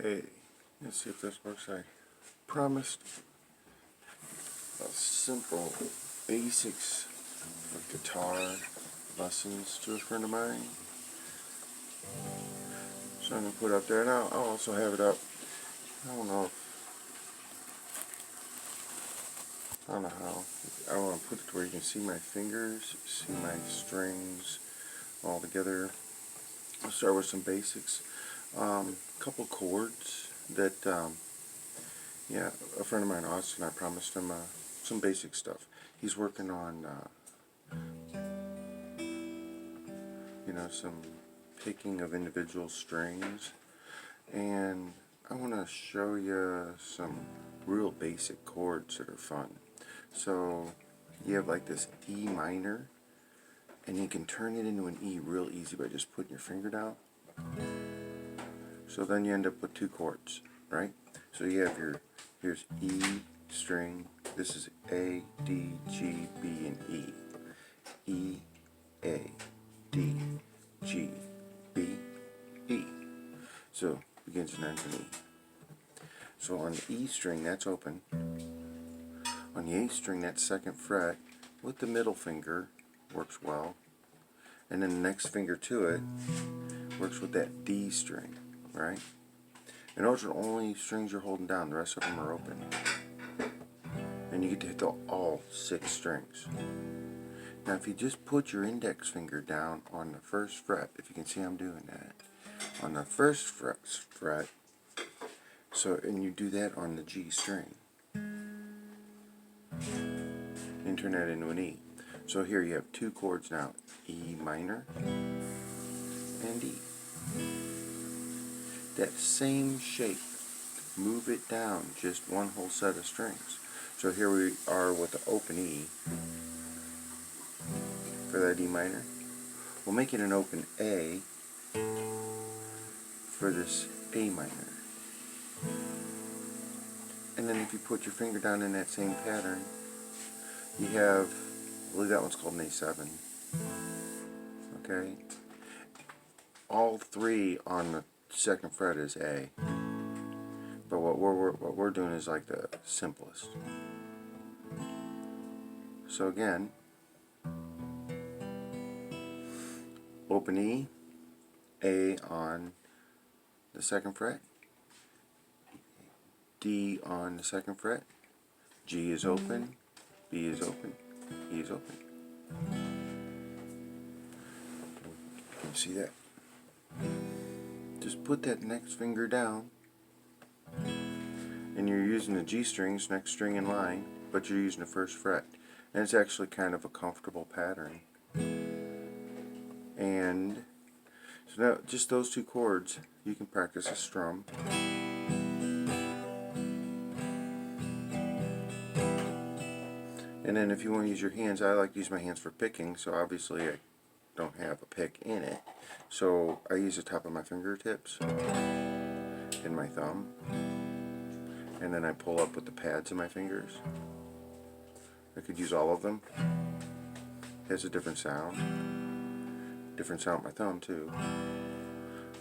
Okay, let's see if this works. I promised a simple basics of guitar lessons to a friend of mine. So I'm going to put it up there, and I'll also have it up. I don't know how. I want to put it to where you can see my fingers, see my strings all together. I'll start with some basics. Couple chords that, yeah, a friend of mine, Austin, I promised him some basic stuff. He's working on, some picking of individual strings, and I want to show you some real basic chords that are fun. So you have like this E minor, and you can turn it into an E real easy by just putting your finger down. So then you end up with two chords, right? So you have here's E string, this is A, D, G, B, and E. E, A, D, G, B, E. So begins and ends in E. So on the E string, that's open. On the A string, that second fret with the middle finger works well. And then the next finger to it works with that D string, right? And those are the only strings you're holding down. The rest of them are open. And you get to hit all 6 strings. Now if you just put your index finger down on the first fret, if you can see I'm doing that, on the first fret, and you do that on the G string, and turn that into an E. So here you have 2 chords now, E minor and E. That same shape, move it down just one whole set of strings. So here we are with the open E for that E minor. We'll make it an open A for this A minor. And then if you put your finger down in that same pattern, you have, I believe that one's called an A7. Okay? All 3 on the second fret is A. But what we're doing is like the simplest. So again, open E, A on the second fret, D on the second fret, G is open, B is open, E is open. Can you see that? Just put that next finger down, and you're using the G strings, next string in line, but you're using the first fret. And it's actually kind of a comfortable pattern. And so now, just those 2 chords, you can practice a strum. And then if you want to use your hands, I like to use my hands for picking, so obviously I don't have a pick in it. So I use the top of my fingertips and my thumb, and then I pull up with the pads of my fingers. I could use all of them. It has a different sound. Different sound with my thumb too.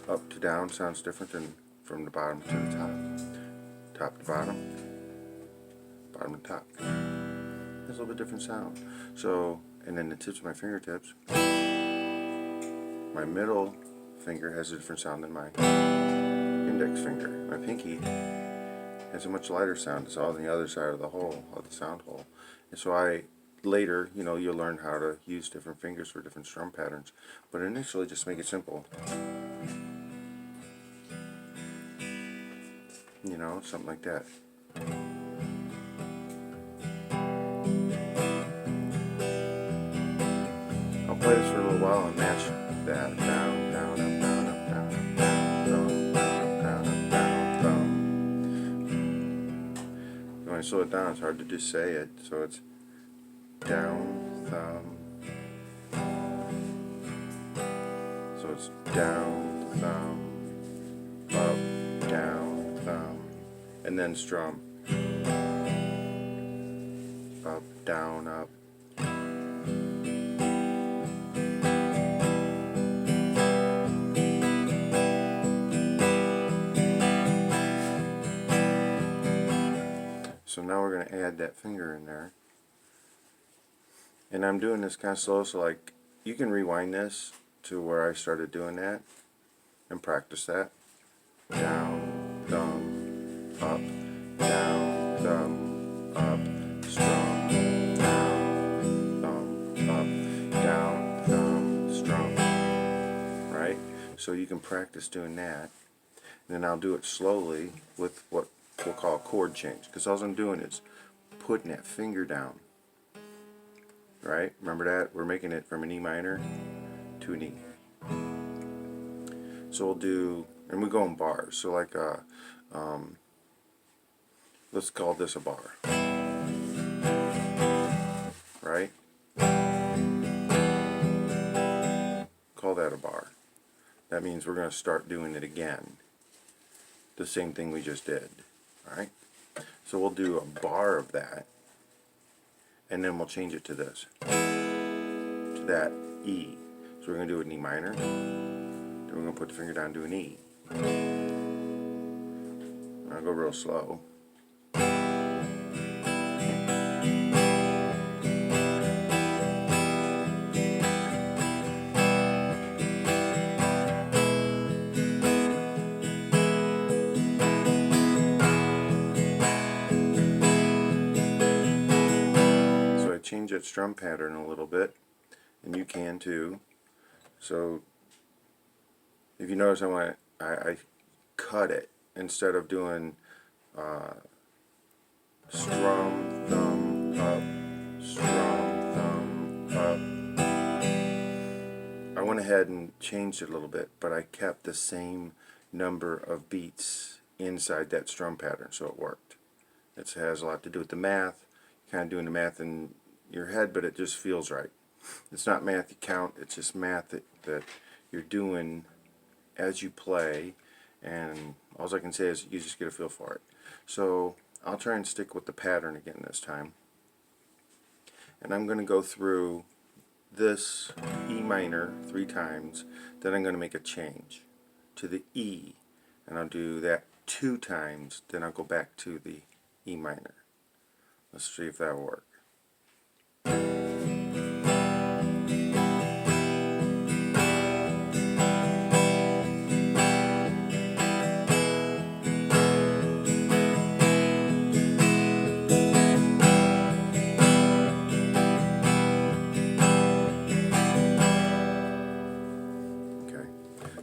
Up to down sounds different than from the bottom to the top. Top to bottom. Bottom to top. Has a little bit different sound. So, and then the tips of my fingertips. My middle finger has a different sound than my index finger. My pinky has a much lighter sound. It's all on the other side of the hole, of the sound hole. And so later, you'll learn how to use different fingers for different strum patterns. But initially, just make it simple. Something like that. I'll play this for a little while and match that. Down, down, up, down, up, down, up, down, down, up, down, thumb. When I slow it down, it's hard to just say it. So it's down, thumb. So it's down, thumb, up, down, thumb, and then strum. Up, down, up. So now we're going to add that finger in there. And I'm doing this kind of slow, so like you can rewind this to where I started doing that and practice that. Down, thumb, up, down, thumb, up, strum, down, thumb, up, down, thumb, strum. Right? So you can practice doing that. And then I'll do it slowly with what we'll call a chord change, because all I'm doing is putting that finger down. Right? Remember that? We're making it from an E minor to an E. So we'll do, and we go in bars. So like let's call this a bar. Right? Call that a bar. That means we're going to start doing it again. The same thing we just did. Alright? So we'll do a bar of that, and then we'll change it to this. To that E. So we're going to do an E minor. Then we're going to put the finger down and do an E. I'll go real slow. So I change that strum pattern a little bit, and you can too. So if you notice, I cut it instead of doing strum, thumb, up, strum, thumb, up. I went ahead and changed it a little bit, but I kept the same number of beats inside that strum pattern, so it worked. It has a lot to do with the math, kind of doing the math in your head, but it just feels right. It's not math you count, it's just math that you're doing as you play, and all I can say is you just get a feel for it. So I'll try and stick with the pattern again this time, and I'm going to go through this E minor 3 times, then I'm going to make a change to the E, and I'll do that 2 times, then I'll go back to the E minor. Let's see if that'll work.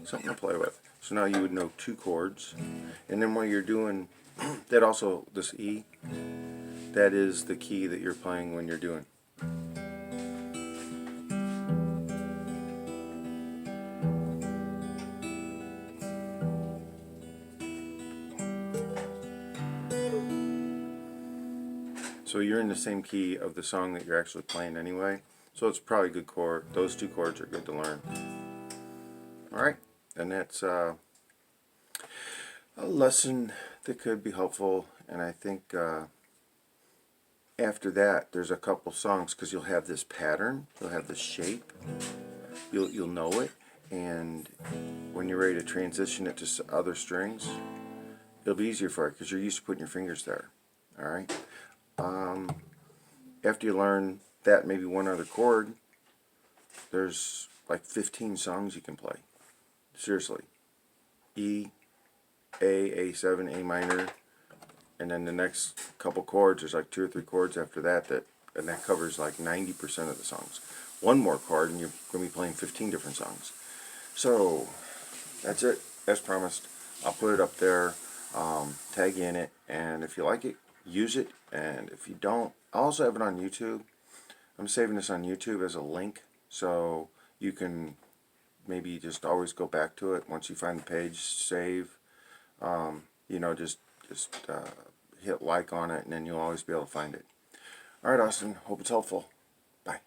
Something to play with. So now you would know 2 chords, and then while you're doing that, also this E, that is the key that you're playing when you're doing. So you're in the same key of the song that you're actually playing anyway, so it's probably a good chord. Those 2 chords are good to learn. Alright, and that's a lesson that could be helpful, and I think after that there's a couple songs, because you'll have this pattern, you'll have this shape, you'll know it, and when you're ready to transition it to other strings, it'll be easier for you because you're used to putting your fingers there. Alright, after you learn that, maybe one other chord, there's like 15 songs you can play. Seriously. E, A7, A minor, and then the next couple chords, there's like 2 or 3 chords after that, and that covers like 90% of the songs. One more chord and you're going to be playing 15 different songs. So that's it, as promised. I'll put it up there, tag in it, and if you like it, use it, and if you don't, I'll also have it on YouTube. I'm saving this on YouTube as a link, so you can maybe just always go back to it once you find the page, save, you know, just hit like on it, and then you'll always be able to find it. Alright, Austin, hope it's helpful. Bye.